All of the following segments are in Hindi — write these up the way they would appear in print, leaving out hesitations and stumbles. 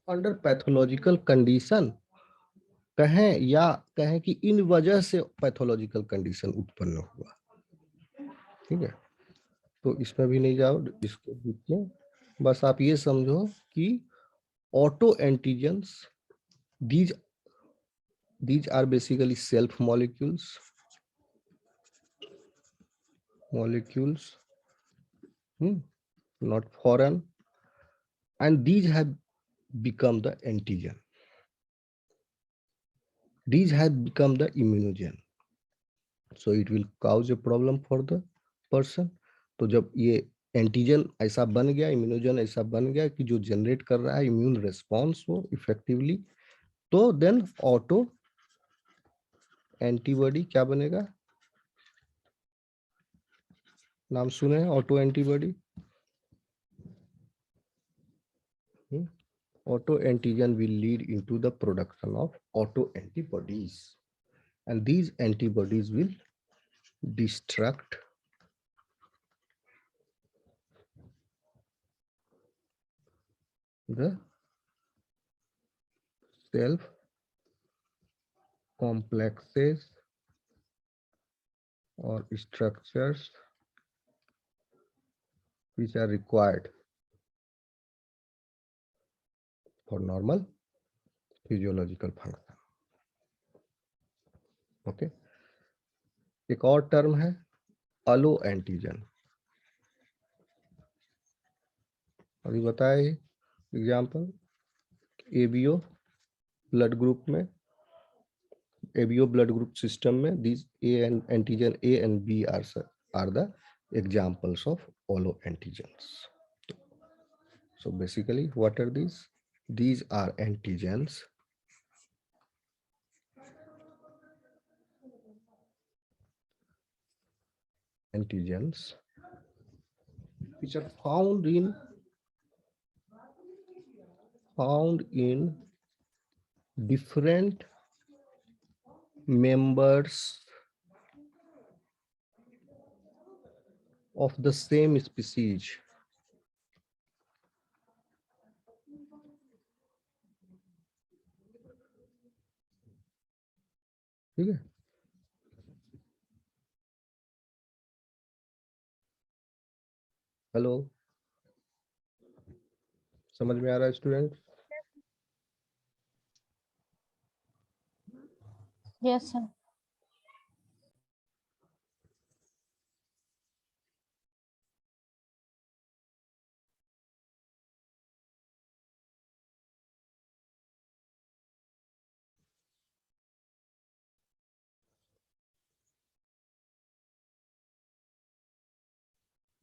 अंडर पैथोलॉजिकल कंडीशन कहें या कहें कि इन वजह से पैथोलॉजिकल कंडीशन उत्पन्न हुआ। ठीक है, तो इसमें भी नहीं जाओ, इसको बीच में बस आप ये समझो कि auto antigens these are basically self molecules not foreign, and these have become the antigen. These have become the immunogen, so it will cause a problem for the person. तो जब ये एंटीजन ऐसा बन गया, इम्यूनोजन ऐसा बन गया कि जो जनरेट कर रहा है इम्यून रिस्पॉन्स वो इफेक्टिवली, तो देन ऑटो एंटीबॉडी क्या बनेगा? नाम सुने हैं auto antibody? Auto antigen will lead into the production of auto antibodies, and these antibodies will destruct the self complexes or structures which are required for normal physiological function. Okay, एक और टर्म है अलो एंटीजन। अभी बताए एग्जाम्पल, एबीओ ब्लड ग्रुप में, ABO blood group system में these A and antigen A and B are the examples of allo antigens. So basically, what are these? These are antigens which are found in different members of the same species. ठीक है, हेलो, समझ में आ रहा है student? Yes sir.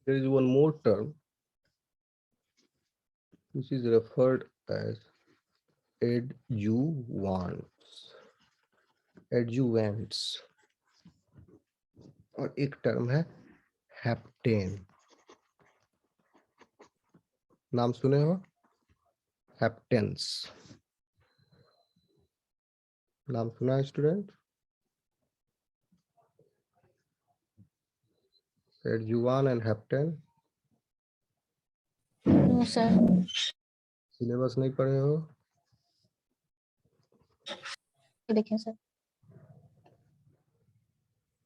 There is one more term which is referred as adjuvants, और एक टर्म है हेप्टेन। नाम सुने हो? हेप्टेंस नाम सुना है student? Adjuvant and hapten no sir. Syllabus नहीं पढ़े हो? देखें सर।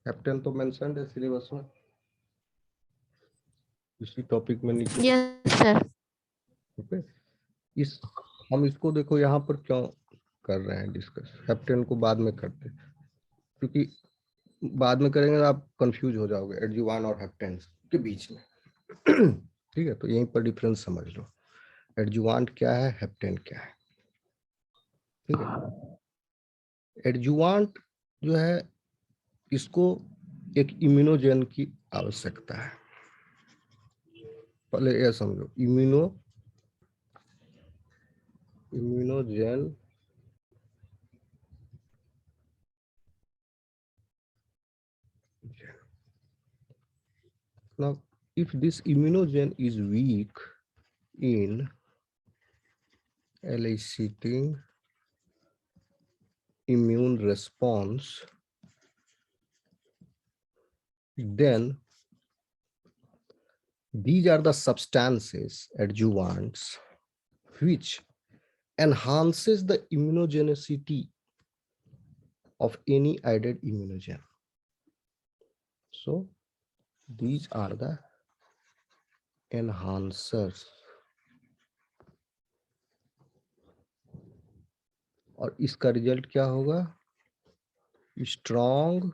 हेप्टेन तो मेंशन है सिलेबस में, इसी टॉपिक में नीचे। Yes sir. ओके, हम इसको देखो यहाँ पर क्यों कर रहे हैं डिस्कस, हेप्टेन को बाद में करते हैं, क्योंकि बाद में करेंगे तो आप कंफ्यूज हो जाओगे एडजुवान और हेप्टेंस के बीच में। ठीक है, तो यहीं पर डिफरेंस समझ लो, एडजुवांट क्या है, हेप्टेन क्या है। ठीक है, एडजुवांट जो है इसको एक इम्यूनोजेन की आवश्यकता है। पहले यह समझो, इम्यूनोजेन now if this immunogen is weak in eliciting immune response, then these are the substances, adjuvants, which enhances the immunogenicity of any added immunogen. So these are the enhancers. और इसका रिजल्ट क्या होगा? स्ट्रॉन्ग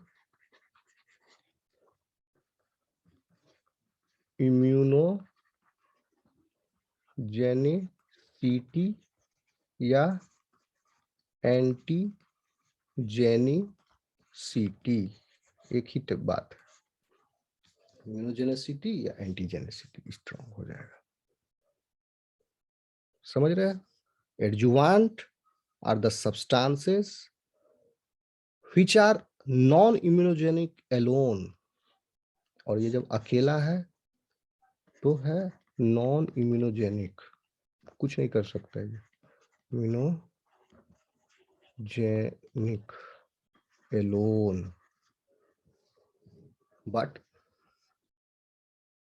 इम्यूनोजेनिसिटी या एंटीजेनिसिटी, एक ही बात है, इम्यूनोजेनिसिटी या एंटीजेनिसिटी स्ट्रॉन्ग हो जाएगा। समझ रहे हैं? Adjuvant are the substances which are non immunogenic alone, और ये जब अकेला है तो है नॉन इम्यूनोजेनिक, कुछ नहीं कर सकता है immunogenic alone, but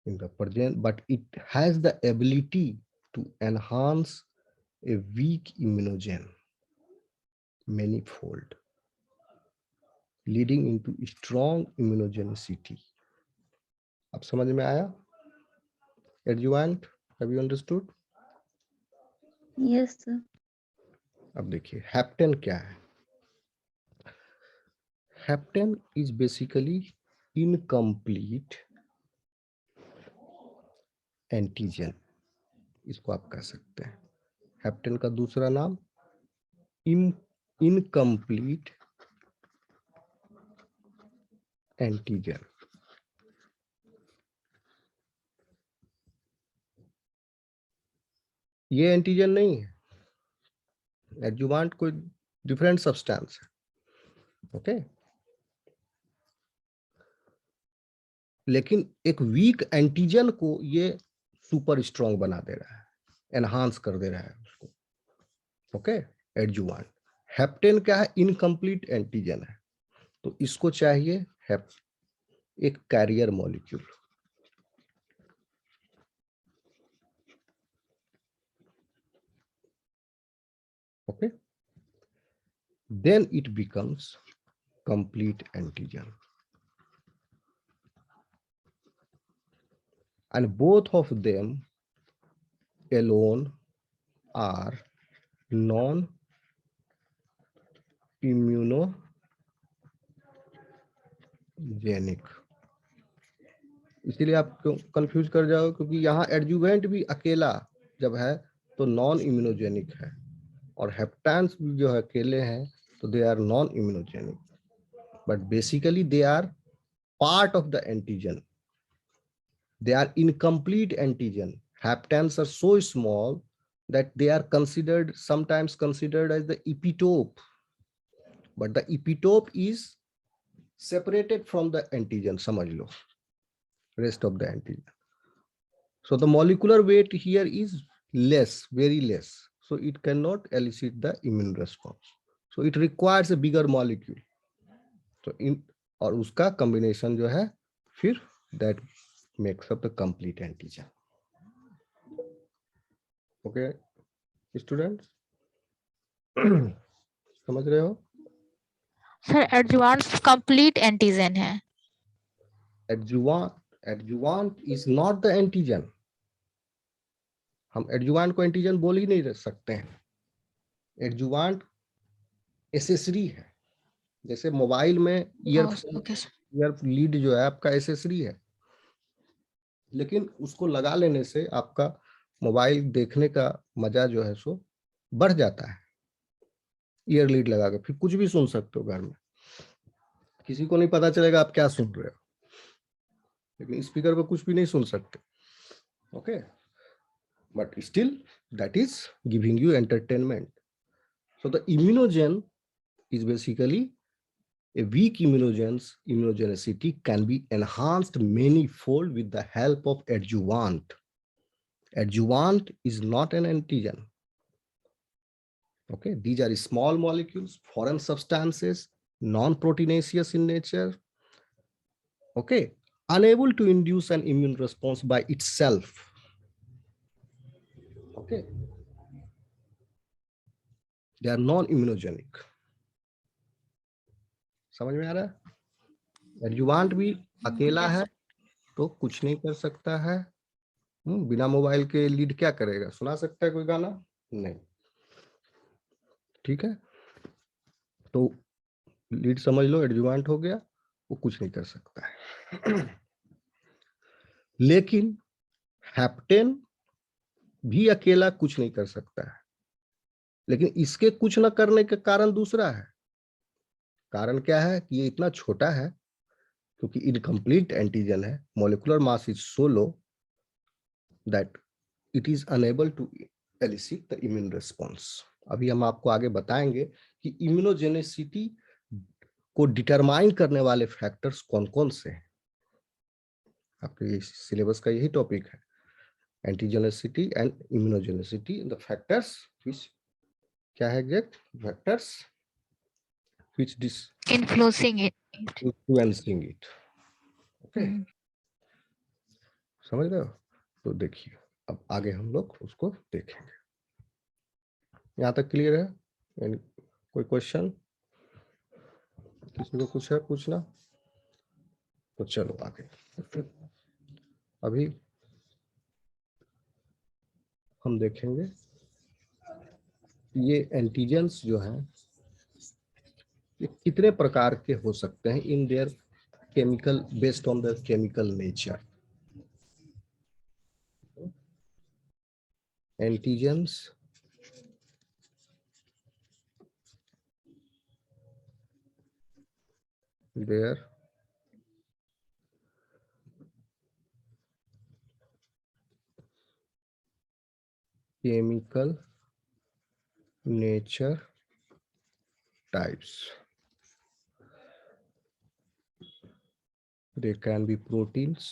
in the present, but it has the ability to enhance a weak immunogen manifold, leading into strong immunogenicity. अब समझ में आया? Adjuvant, have you understood? Yes, sir. अब देखिए हेप्टेन क्या है? Heptane is basically incomplete antigen, इसको आप कह सकते हैं। हेप्टेन का दूसरा नाम इनकम्प्लीट एंटीजन। ये एंटीजन नहीं है, एडजुवांट कोई डिफरेंट सब्सटेंस है, ओके। लेकिन एक वीक एंटीजन को ये सुपर स्ट्रॉन्ग बना दे रहा है, एनहांस कर दे रहा है उसको, ओके। एडजुवांट। हेप्टेन क्या है? इनकम्प्लीट एंटीजन है, तो इसको चाहिए एक carrier molecule, okay, then it becomes complete antigen, and both of them alone are non immunogenic। इसीलिए आप क्यों कंफ्यूज कर जाओ, क्योंकि यहाँ एडजुवेंट भी अकेला जब है तो नॉन इम्यूनोजेनिक है, और हेप्टेन्स भी जो है अकेले हैं तो they are non immunogenic, but basically they are part of the antigen, they are incomplete antigen। Haptens are so small that they are sometimes considered as the epitope, but the epitope is separated from the antigen, समझ लो, rest of the antigen। So the molecular weight here is less, very less, so it cannot elicit the immune response, so it requires a bigger molecule। So और उसका combination जो है फिर that makes up the complete antigen, okay students। समझ रहे हो? सर एडजुवांट कंप्लीट एंटीजन है। एडजुवांट इज नॉट द एंटीजन, हम एडजुवांट को एंटीजन बोल ही नहीं सकते हैं। एडजुवांट एसेसरी है, जैसे मोबाइल में ईयर लीड जो है आपका एसेसरी है, लेकिन उसको लगा लेने से आपका मोबाइल देखने का मजा जो है सो बढ़ जाता है। ईयर लीड लगा कर फिर कुछ भी सुन सकते हो घर में, किसी को नहीं पता चलेगा आप क्या सुन रहे हो, लेकिन स्पीकर पे कुछ भी नहीं सुन सकते, okay. But still that is giving you entertainment। So the immunogen is basically a weak immunogenicity can be enhanced manyfold with the help of adjuvant। Adjuvant is not an antigen, okay। These are small molecules, foreign substances, non-proteinaceous in nature, okay, unable to induce an immune response by itself, okay। They are non immunogenic. समझ में आ रहा है? एडजुवांट भी अकेला है तो कुछ नहीं कर सकता है। बिना मोबाइल के लीड क्या करेगा? सुना सकता है कोई गाना? नहीं। ठीक है, तो लीड समझ लो, एडजुवांट हो गया, वो कुछ नहीं कर सकता है। लेकिन हैप्टेन भी अकेला कुछ नहीं कर सकता है, लेकिन इसके कुछ न करने का कारण दूसरा है। कारण क्या है कि ये इतना छोटा है क्योंकि इनकम्प्लीट एंटीजन है, molecular mass is so low that it is unable to elicit the immune response. अभी हम आपको आगे बताएंगे कि इम्यूनोजेनेसिटी को डिटरमाइन करने वाले फैक्टर्स कौन कौन से हैं। आपके सिलेबस का यही टॉपिक है, antigenicity and immunogenicity, the factors which, क्या है exact factors which this influencing it. Influencing it. Okay, समझ रहे हो? तो देखिए अब आगे हम लोग उसको देखेंगे। यहाँ तक क्लियर है? कोई क्वेश्चन किसी को कुछ है पूछना? तो चलो आगे। अभी हम देखेंगे ये एंटीजेंस जो हैं ये कितने प्रकार के हो सकते हैं in their chemical, based on the chemical nature. Antigens their chemical nature types. They can be proteins,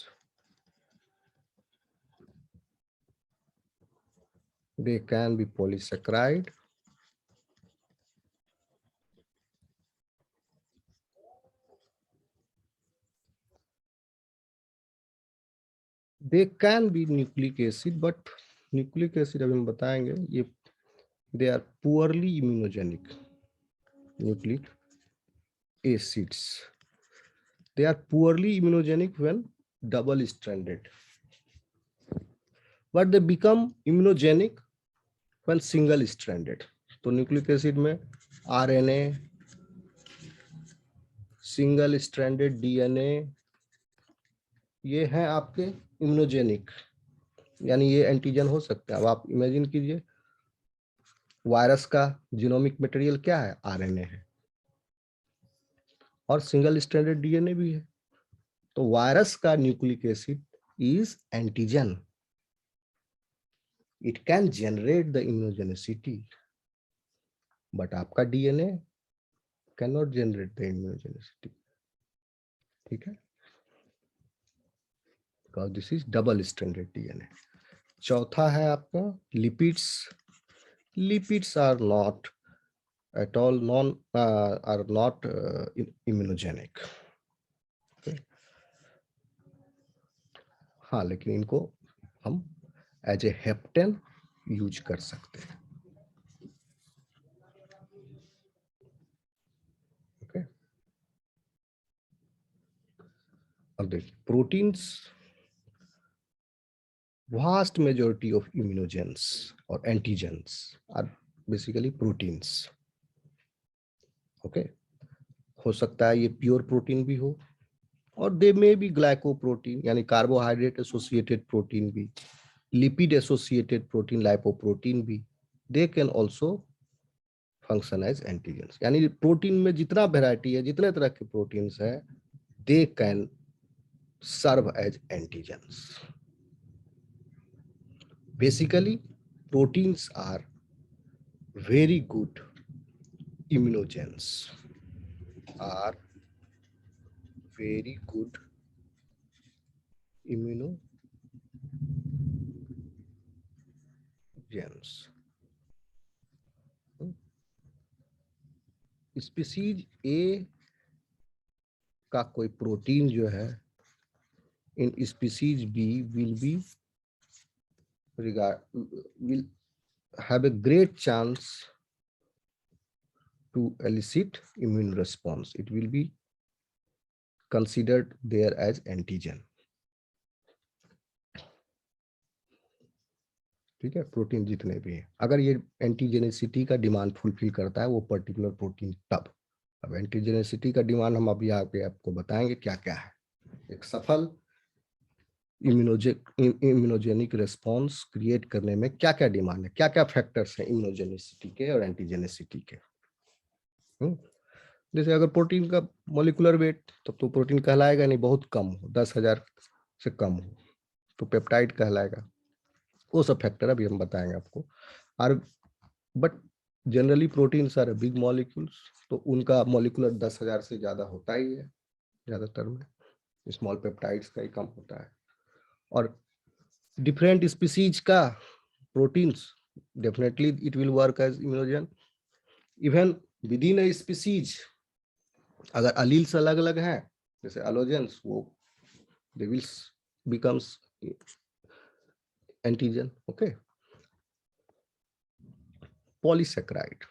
they can be polysaccharide, they can be nucleic acid, but nucleic acid अभी हम बताएंगे, ये they are poorly immunogenic nucleic acids. They are poorly immunogenic when double stranded, but they become immunogenic when single stranded. तो न्यूक्लिक एसिड में आरएनए, सिंगल स्ट्रैंडेड डीएनए, ये हैं आपके इम्यूनोजेनिक, यानी ये एंटीजन हो सकता है। अब आप इमेजिन कीजिए वायरस का जीनोमिक मटेरियल क्या है? आरएनए है और सिंगल स्ट्रैंडेड डीएनए भी है। तो वायरस का nucleic acid is antigen, it can generate the immunogenicity, but आपका DNA can not generate the immunogenicity. ठीक है, because this is double stranded DNA. चौथा है आपका lipids. Lipids are not at all are not immunogenic. Okay? हाँ, लेकिन इनको हम एज ए हेप्टेन यूज कर सकते हैं। ओके, अब देखिए proteins, vast majority of immunogens or antigens are basically proteins. Okay, हो सकता है ये प्योर प्रोटीन भी हो और दे में भी ग्लाइकोप्रोटीन यानी कार्बोहाइड्रेट एसोसिएटेड प्रोटीन भी, लिपिड एसोसिएटेड प्रोटीन लाइपोप्रोटीन भी, they can also function as antigens. यानी प्रोटीन में जितना वेराइटी है, जितने तरह के प्रोटीन्स है, they can serve as antigens. Basically proteins are very good immunogens, are very good immunogens. Species A का कोई प्रोटीन जो है in species B will have a great chance to elicit immune response. It will be considered there as antigen. ठीक है, प्रोटीन जितने भी हैं, अगर ये एंटीजेनेसिटी का डिमांड फुलफिल करता है वो पर्टिकुलर प्रोटीन, तब। अब एंटीजेनेसिटी का डिमांड हम अभी आगे आपको बताएंगे क्या क्या है। एक सफल इम्यूनोजेनिक रिस्पॉन्स क्रिएट करने में क्या क्या डिमांड है, क्या क्या फैक्टर्स हैं इम्यूनोजेनिसिटी के और एंटीजेनेसिटी के। जैसे अगर प्रोटीन का मॉलिक्यूलर वेट, तब तो प्रोटीन कहलाएगा नहीं, बहुत कम हो, 10,000 से कम हो तो पेप्टाइड कहलाएगा। वो सब फैक्टर अभी हम बताएंगे आपको। और but generally proteins are big molecules, तो उनका मॉलिक्यूलर 10,000 से ज्यादा होता ही है ज्यादातर में, स्मॉल पेप्टाइड्स का ही कम होता है। और डिफरेंट स्पीसीज का proteins definitely it will work as immunogen. Even with in a species अगर अलील्स अलग अलग हैं, जैसे एलोजेंस, वो they will becomes antigen. Okay, polysaccharide,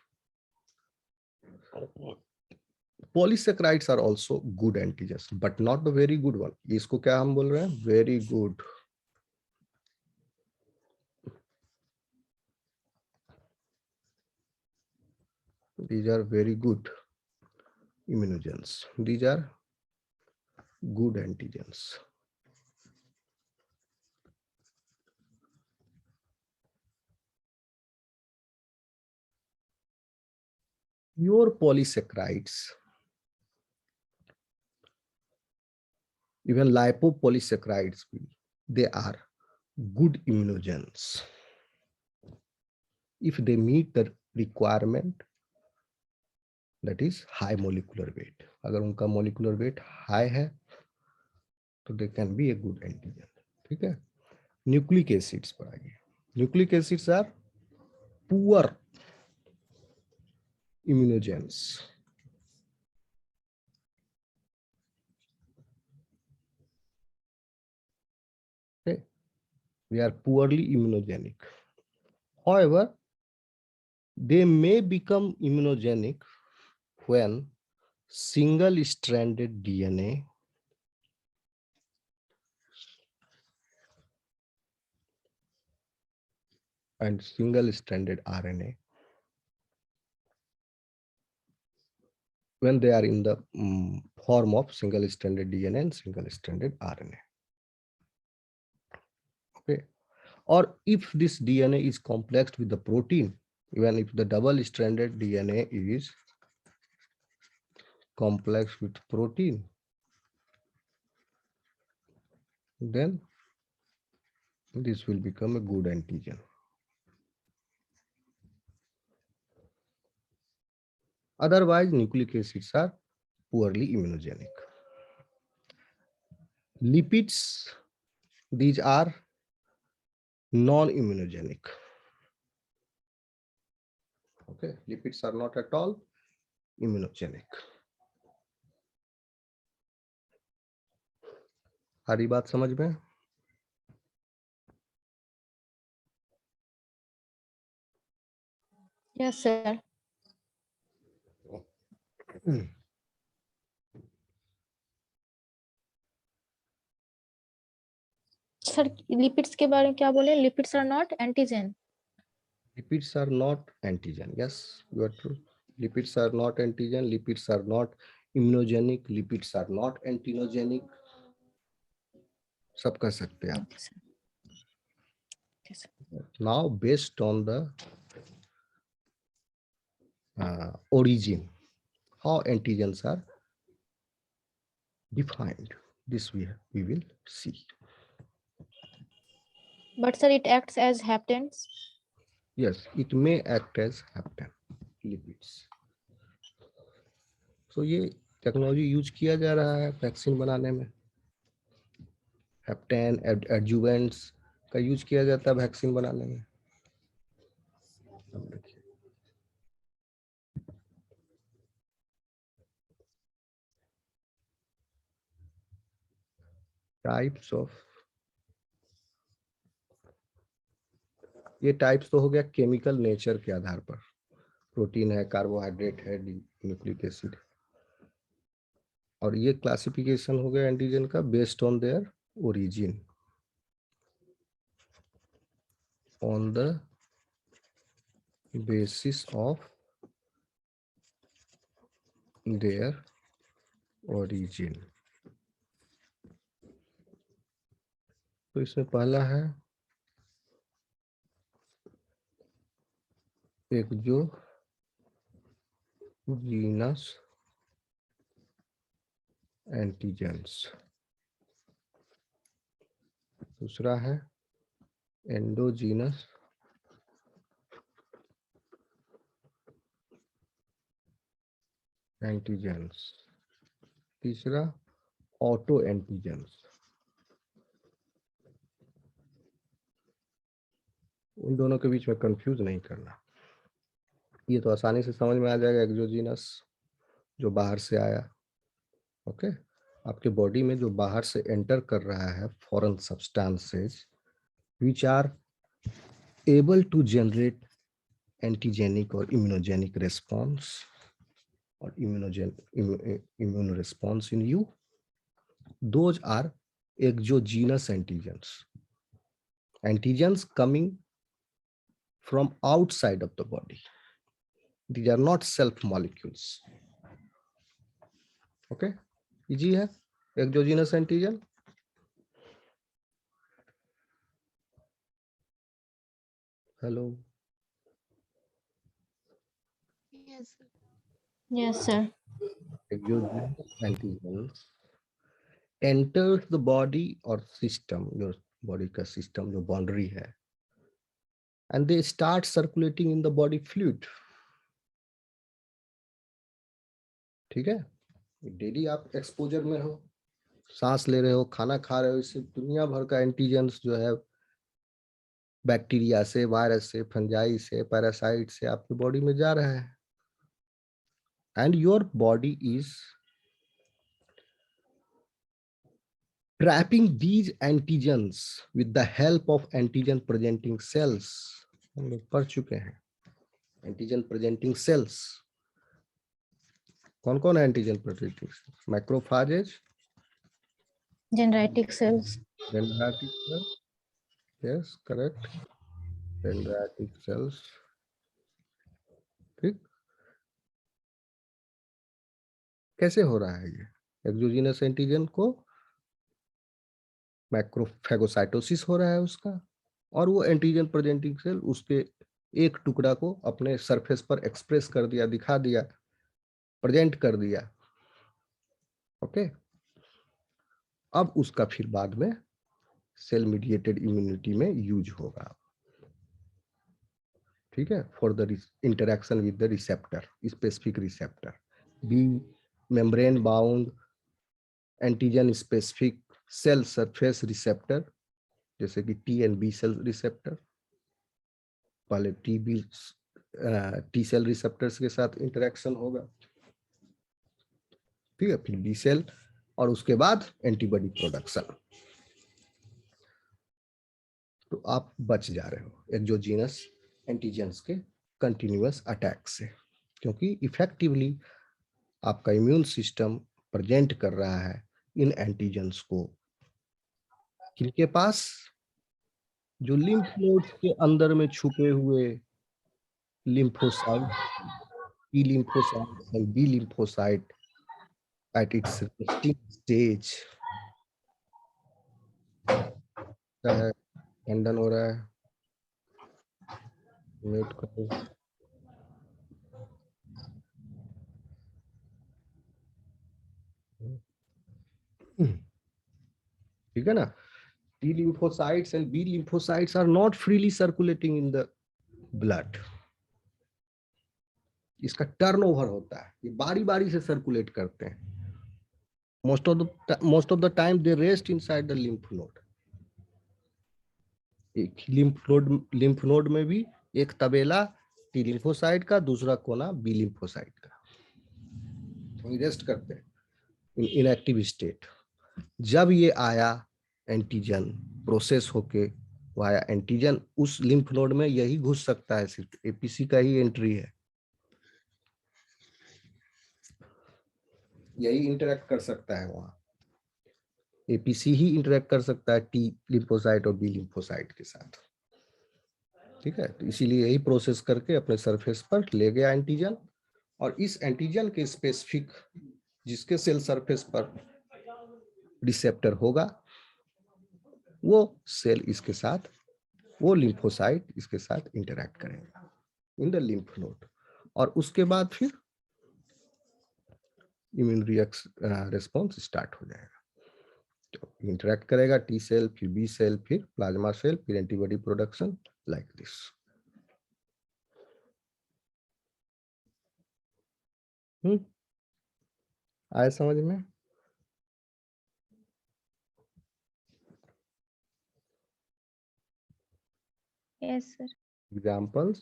polysaccharides are also good antigens but not the very good one. इसको क्या हम बोल रहे हैं, very good। These are very good immunogens, these are good antigens। Your polysaccharides, even lipopolysaccharides, they are good immunogens if they meet the requirement, that is high molecular weight। अगर उनका molecular weight high है तो they can be a good antigen। ठीक है, न्यूक्लिक एसिड्स पर आइए। Nucleic acids are poor immunogens। Okay, they are poorly immunogenic, however they may become immunogenic when single stranded DNA and single stranded RNA, when they are in the form of single stranded DNA and single stranded RNA। Okay, or if this DNA is complexed with the protein, even if the double stranded DNA is complex with protein, then this will become a good antigen। Otherwise, nucleic acids are poorly immunogenic। Lipids, these are non-immunogenic। Okay, lipids are not at all immunogenic। सारी बात समझ में? Yes, sir. सर लिपिड्स के बारे में क्या बोले, lipids are not antigen. Lipids are not antigen, yes, you are true। Lipids are not antigen, lipids are not immunogenic, lipids are not antinogenic, सब कर सकते हैं आप। Now based on the origin, how antigens are defined, this we will see। But sir, it acts as haptens. Yes, it may act as hapten lipids। So ये टेक्नोलॉजी यूज किया जा रहा है वैक्सीन बनाने में। हेप्टेन एडजुवेंट्स का यूज किया जाता है वैक्सीन बनाने में। टाइप्स ऑफ, ये टाइप्स तो हो गया केमिकल नेचर के आधार पर। प्रोटीन है, कार्बोहाइड्रेट है, न्यूक्लिक एसिड। और ये क्लासिफिकेशन हो गया एंटीजन का based on their origin, on the basis of their origin. तो इसमें पहला है एक जो जीनस एंटीजेंस, दूसरा है एंडोजीनस एंटीजेंस, तीसरा ऑटो एंटीजेंस। इन दोनों के बीच में कंफ्यूज नहीं करना, ये तो आसानी से समझ में आ जाएगा। एक्सोजीनस जो बाहर से आया, ओके, आपके बॉडी में जो बाहर से एंटर कर रहा है foreign substances which are able to generate antigenic और इम्यूनोजेनिक रेस्पॉन्स और immune response in you, those are exogenous antigens. Antigens coming from outside of the body. These are not self molecules. Okay, easy है exogenous antigen। Hello। Yes, sir. Yes, sir. Exogenous antigens enters the body or system, your body का system जो boundary है, and they start circulating in the body fluid। ठीक है, डेली आप एक्सपोजर में हो, सांस ले रहे हो, खाना खा रहे हो, इससे दुनिया भर का एंटीजेंस जो है बैक्टीरिया से, वायरस से, फंजाई से, पैरासाइट से आपकी बॉडी में जा रहा है। And your body is trapping these antigens with the help of antigen presenting sales. हम लोग पढ़ चुके हैं एंटीजन प्रेजेंटिंग सेल्स कौन कौन है। Antigen presenting macrophages, Dendritic cells. Dendritic cell, yes correct, dendritic cells. ठीक, कैसे हो रहा है ये एक्सोजीनस एंटीजन को, मैक्रोफेगोसाइटोसिस हो रहा है उसका, और वो एंटीजन प्रेजेंटिंग सेल उसके एक टुकड़ा को अपने सरफेस पर एक्सप्रेस कर दिया, दिखा दिया, प्रेजेंट कर दिया। ओके, अब उसका फिर बाद में सेल मीडिएटेड इम्यूनिटी में यूज होगा। ठीक है, for the interaction with the receptor, specific receptor, be membrane bound antigen specific cell surface receptor, जैसे कि T and B cell receptor. पहले टी सेल रिसेप्टर्स के साथ इंटरेक्शन होगा, ठीक है, फिर बी सेल, और उसके बाद एंटीबॉडी प्रोडक्शन। तो आप बच जा रहे हो एक्सोजीनस एंटीजेंस के कंटिन्यूअस अटैक से, क्योंकि इफेक्टिवली आपका इम्यून सिस्टम प्रेजेंट कर रहा है इन एंटीजेंस को किनके पास, जो लिम्फ नोड्स के अंदर में छुपे हुए lymphocyte, T lymphocyte and B lymphocyte at its resting stage। खंडन हो रहा है, म्यूट करो। ठीक है ना, T lymphocytes and B lymphocytes are not freely circulating in the blood। इसका टर्नओवर होता है, ये बारी बारी से सर्कुलेट करते हैं। most of the time they rest inside the lymph node। एक lymph node में भी एक तबेला T lymphocyte का, दूसरा कोना B lymphocyte का, वही रेस्ट करते हैं इन इनएक्टिव स्टेट। जब ये आया एंटीजन प्रोसेस होके वो आया एंटीजन, उस लिम्फ नोड में यही घुस सकता है, सिर्फ एपीसी का ही एंट्री है। यही इंटरेक्ट कर सकता है वहां, एपीसी ही इंटरेक्ट कर सकता है टी लिम्फोसाइट और बी लिम्फोसाइट के साथ। ठीक है, तो इसीलिए यही प्रोसेस करके अपने सरफेस पर ले गया एंटीजन, और इस एंटीजन के स्पेसिफिक जिसके सेल सरफेस पर रिसेप्टर होगा वो सेल इसके साथ, वो लिम्फोसाइट इसके साथ इंटरेक्ट करेगा इन द लिम्फ नोड, और उसके बाद फिर इम्यून रिस्पॉन्स स्टार्ट हो जाएगा। तो इंटरेक्ट करेगा टी सेल, फिर बी सेल, फिर प्लाज्मा सेल, फिर एंटीबॉडी प्रोडक्शन, लाइक दिस। आया समझ में? Yes, sir. Examples,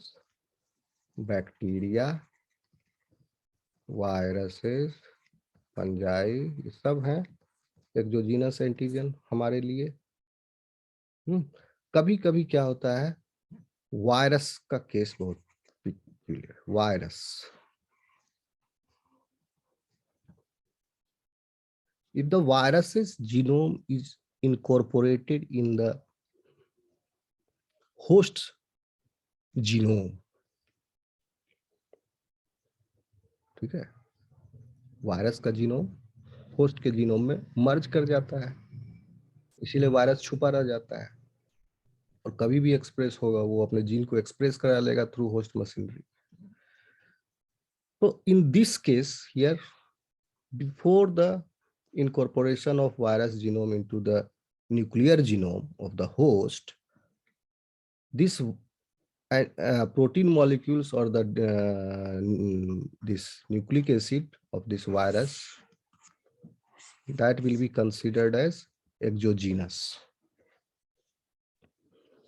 bacteria, viruses, fungi, ये सब हैं एक्सोजीनस एंटीजन हमारे लिए। कभी कभी क्या होता है, वायरस का केस बहुत peculiar, virus, if the virus's genome is incorporated in the host genome, ठीक है, वायरस का जीनोम होस्ट के जीनोम में मर्ज कर जाता है, इसीलिए वायरस छुपा रह जाता है, और कभी भी एक्सप्रेस होगा वो अपने जीन को एक्सप्रेस करा लेगा थ्रू होस्ट मशीनरी। तो in this case here, before the incorporation of virus genome into the nuclear genome of the host, this protein molecules or the this nucleic acid of this virus, that will be considered as exogenous.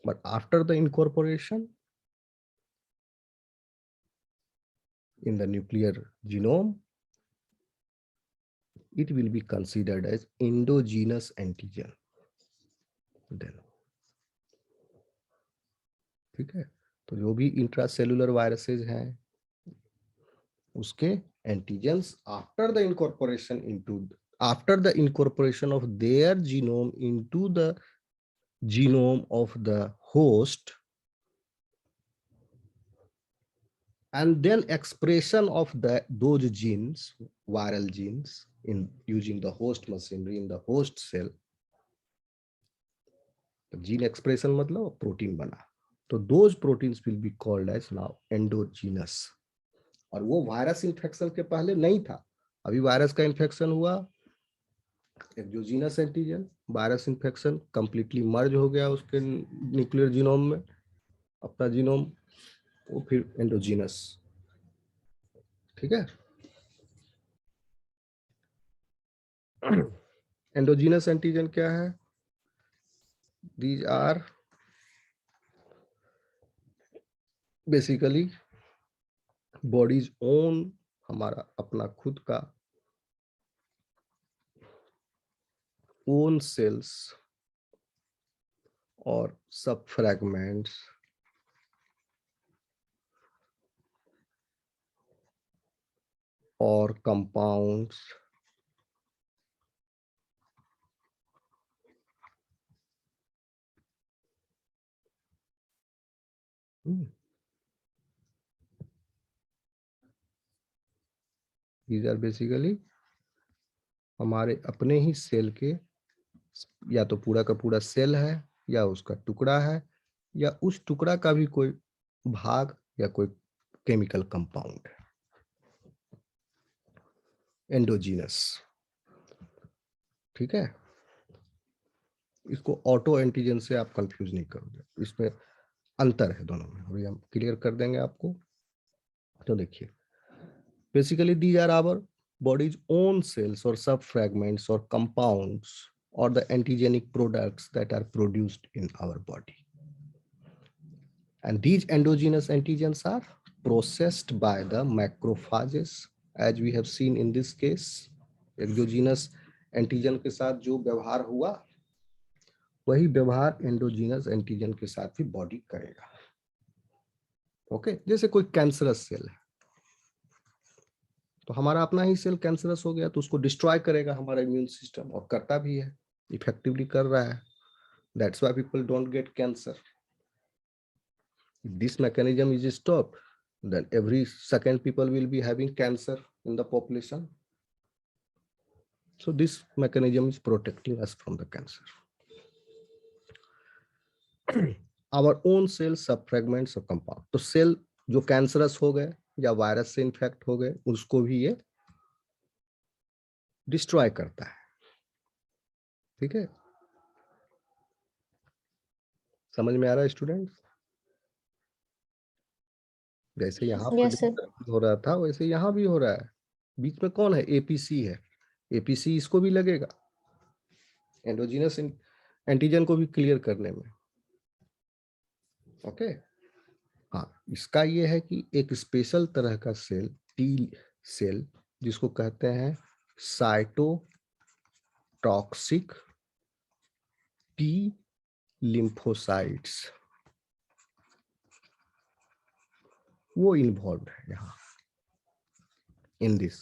But after the incorporation in the nuclear genome, it will be considered as endogenous antigen. Then, ठीक है, तो जो भी इंट्रासेलुलर वायरसेज हैं उसके antigens after the incorporation of their genome into the genome of the host, and then expression of those genes, viral genes, in using the host machinery in the host cell. Gene expression मतलब प्रोटीन बना, तो those proteins will be called as now endogenous. और वो वायरस इन्फेक्शन के पहले नहीं था, अभी वायरस का इन्फेक्शन हुआ, exogenous antigen, virus infection completely merge हो गया उसके न्यूक्लियर जीनोम में, अपना जीनोम, वो फिर एंडोजीनस। ठीक है, एंडोजीनस एंटीजन क्या है? These are basically body's own, हमारा अपना खुद का ओन सेल्स और सब फ्रैगमेंट्स और कंपाउंड्स these are basically हमारे अपने ही सेल के, या तो पूरा का पूरा सेल है, या उसका टुकड़ा है, या उस टुकड़ा का भी कोई भाग या कोई केमिकल कंपाउंड है, एंडोजीनस। ठीक है, इसको ऑटो एंटीजन से आप कंफ्यूज नहीं करोगे, इसमें अंतर है दोनों में, अभी हम क्लियर कर देंगे आपको। तो देखिए, basically these are our body's own cells or subfragments or compounds or the antigenic products that are produced in our body. And these endogenous antigens are processed by the macrophages, as we have seen in this case. Exogenous antigen के साथ जो व्यवहार हुआ वही व्यवहार एंडोजीनस एंटीजन के साथ भी बॉडी करेगा। ओके, जैसे कोई कैंसरस सेल है तो हमारा अपना ही सेल कैंसरस हो गया तो उसको डिस्ट्रॉय करेगा हमारा इम्यून सिस्टम, और करता भी है, इफेक्टिवली कर रहा है. That's why people don't get cancer. This mechanism is stopped, then every second people will be having cancer in the population. So this mechanism is protecting us from the cancer. Our own cells subfragments of compound. तो सेल जो कैंसरस हो गए या वायरस से इन्फेक्ट हो गए उसको भी ये डिस्ट्रॉय करता है. ठीक है, समझ में आ रहा है स्टूडेंट्स? जैसे यहाँ पर Yes, sir. हो रहा था वैसे यहाँ भी हो रहा है. बीच में कौन है? एपीसी है. एपीसी इसको भी लगेगा, एंडोजीनस एंटीजन को भी क्लियर करने में. ओके. हाँ, इसका ये है कि एक स्पेशल तरह का सेल, टी सेल, जिसको कहते हैं साइटोटॉक्सिक टी लिम्फोसाइट्स, वो इन्वॉल्व है यहाँ in this,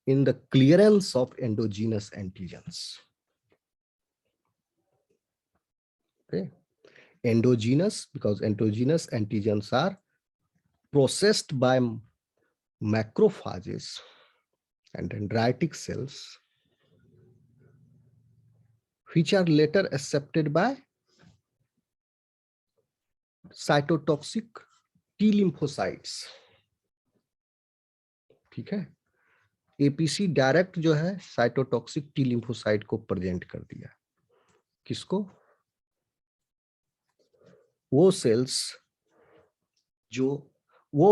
in the clearance of endogenous antigens. Okay. Endogenous, because endogenous antigens are processed by macrophages and dendritic cells, which are later accepted by cytotoxic T lymphocytes. ठीक है, एपीसी डायरेक्ट जो है साइटोटॉक्सिक टी लिम्फोसाइट को प्रेजेंट कर दिया. किसको? वो सेल्स जो वो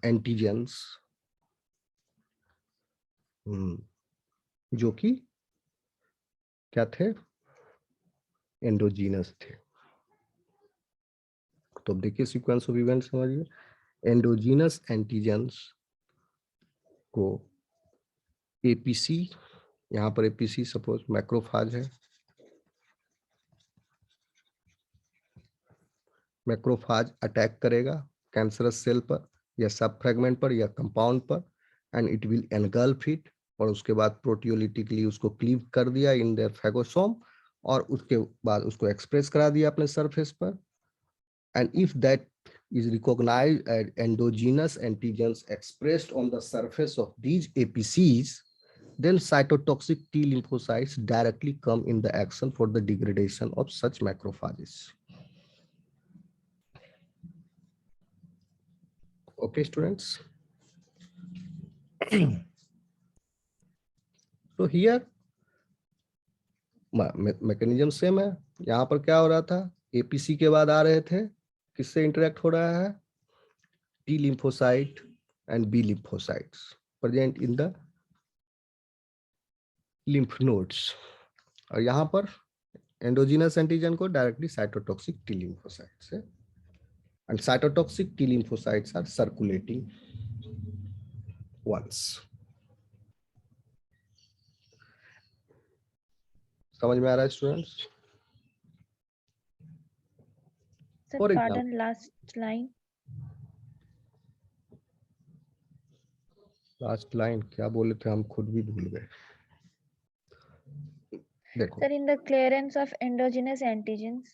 एंटीजेंस जो कि क्या थे? एंडोजीनस थे. तो अब देखिए सीक्वेंस ऑफ इवेंट समझिए. एंडोजीनस एंटीजेंस को एपीसी, यहाँ पर एपीसी सपोज मैक्रोफाज है, मैक्रोफाज अटैक करेगा कैंसरस सेल पर या सब फ्रेगमेंट पर या कंपाउंड पर, and it will engulf it, और उसके बाद प्रोटियोलिटिकली उसको क्लीव कर दिया इन देयर फैगोसोम, और उसके बाद उसको एक्सप्रेस करा दिया अपने सरफेस पर. And if that is recognized as endogenous antigens expressed on the surface of these APCs, then cytotoxic T lymphocytes directly come in the action for the degradation of such macrophages. Okay, students. So here mechanism same है. यहाँ पर क्या हो रहा था? APC के बाद आ रहे थे, किससे इंटरेक्ट हो रहा है? T lymphocyte and B lymphocytes present in the lymph nodes, और यहाँ पर एंडोजीनस एंटीजन को डायरेक्टली साइटोटॉक्सिक टी लिम्फोसाइट्स है, and cytotoxic T lymphocytes are circulating ones. समझ में आ रहा है students? Sir, For pardon, last line. Last line क्या बोले थे हम खुद भी भूल गए. देखो. Sir, in the clearance of endogenous antigens.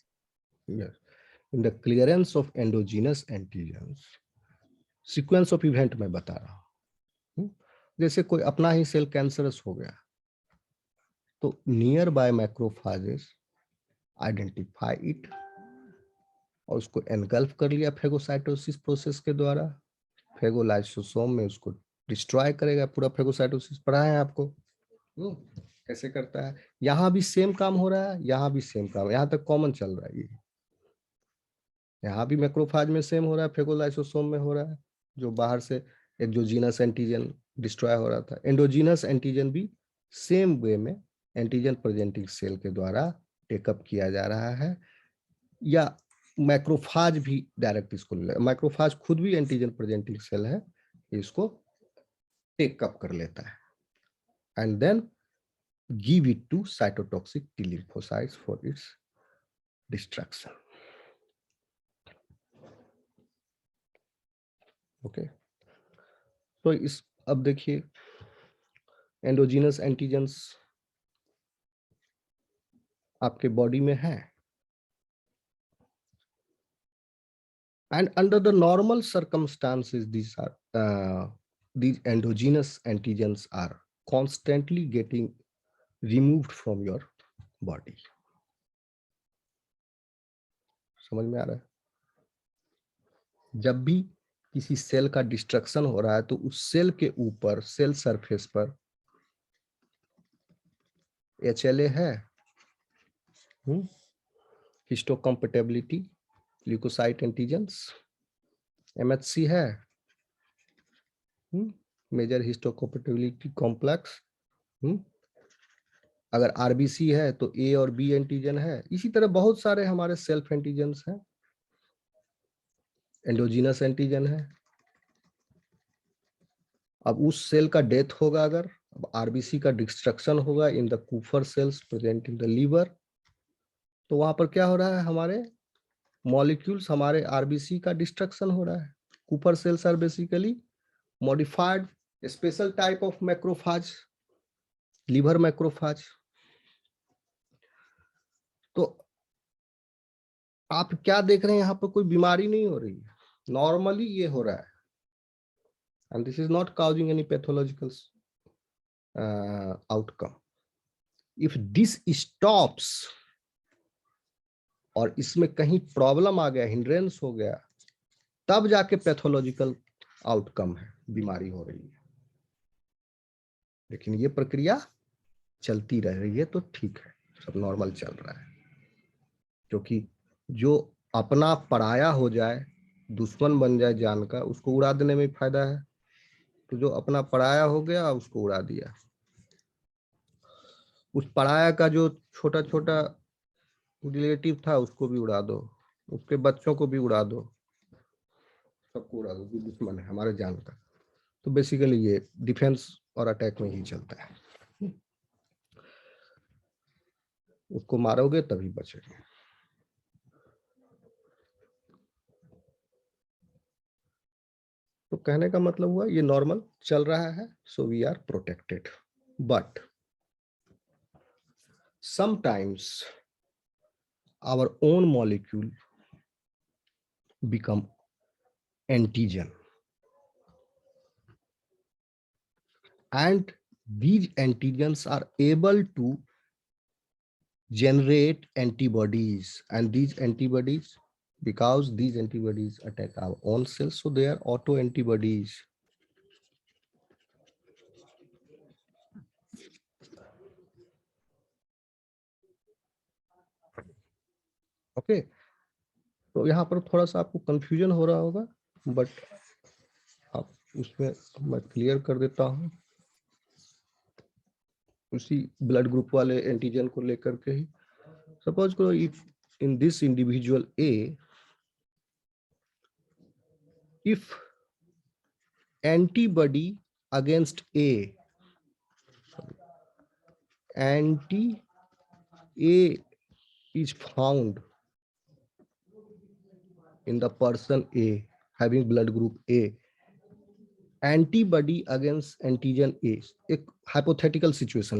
Yes. In the clearance of endogenous antigens, sequence of event में बता रहा हूँ. जैसे कोई अपना ही सेल कैंसरस हो गया तो near by macrophages identify it और उसको एनगल्फ कर लिया फेगोसाइटोसिस प्रोसेस के द्वारा. फेगोलाइसोसोम में उसको डिस्ट्रॉय करेगा. पूरा फेगोसाइटोसिस पढ़ा है आपको, कैसे करता है. यहाँ भी सेम काम हो रहा है, यहाँ भी सेम काम, यहाँ तक कॉमन चल रहा है. ये यहाँ भी मैक्रोफाज में सेम हो रहा है, फेगोलाइसोसोम में हो रहा है, जो बाहर से एक्सोजीनस एंटीजन डिस्ट्रॉय हो रहा था. एंडोजीनस एंटीजन भी सेम वे में एंटीजन प्रेजेंटिंग सेल के द्वारा टेकअप किया जा रहा है, या मैक्रोफाज भी डायरेक्ट इसको ले. मैक्रोफाज खुद भी एंटीजन प्रेजेंटिंग सेल है, इसको टेकअप कर लेता है and then give it to cytotoxic T lymphocytes for its destruction. Okay. तो इस अब देखिए एंडोजीनस एंटीजेंस आपके बॉडी में है, and under the normal circumstances these endogenous antigens are constantly getting removed from your body. समझ में आ रहा है? जब भी किसी सेल का डिस्ट्रक्शन हो रहा है तो उस सेल के ऊपर सेल सरफेस पर HLA है, हिस्टोकम्पैटिबिलिटी, ल्यूकोसाइट एंटीजेंस, MHC है, मेजर हिस्टोकम्पैटिबिलिटी कॉम्प्लेक्स, अगर RBC है तो A और B एंटीजन है। इसी तरह बहुत सारे हमारे सेल्फ एंटीजेंस हैं, एंडोजीनस एंटीजन है। अब उस सेल का डेथ होगा, अगर अब RBC का डिस्ट्रक्शन होगा in the Kupffer cells present in the liver, तो वहां पर क्या हो रहा है, हमारे मॉलिक्यूल्स, हमारे RBC का डिस्ट्रक्शन हो रहा है। Kupffer cells are basically modified special type of macrophage, liver macrophage. तो आप क्या देख रहे हैं, यहाँ पर कोई बीमारी नहीं हो रही है, नॉर्मली ये हो रहा है, and this is not causing any pathological outcome. If this stops और इसमें कहीं प्रॉब्लम आ गया, हिंड्रेंस हो गया, तब जाके पैथोलॉजिकल आउटकम है, बीमारी हो रही है। लेकिन ये प्रक्रिया चलती रह रही है तो ठीक है, सब नॉर्मल चल रहा है। क्योंकि जो अपना पराया हो जाए, दुश्मन बन जाए जान का, उसको उड़ा देने में फायदा है। तो जो अपना पराया हो गया उसको उड़ा दिया, उस पराया का जो छोटा छोटा रिलेटिव था उसको भी उड़ा दो, उसके बच्चों को भी उड़ा दो, सबको उड़ा दो, जो दुश्मन है हमारे जान का। तो बेसिकली ये डिफेंस और अटैक में ही चलता है, उसको मारोगे तभी बचेंगे। तो कहने का मतलब हुआ ये नॉर्मल चल रहा है, so we are protected. But sometimes our own molecule become antigen, and these antigens are able to generate antibodies, and these antibodies, because these antibodies attack our own cells, so they are auto antibodies. Okay, तो यहाँ पर थोड़ा सा आपको कंफ्यूजन हो रहा होगा, बट आप उसमें मैं क्लियर कर देता हूँ, उसी ब्लड ग्रुप वाले एंटीजन को लेकर के ही। सपोज करो if in this individual A, if antibody against A, anti-A is found in the person A having blood group A, antibody against antigen A, एक hypothetical situation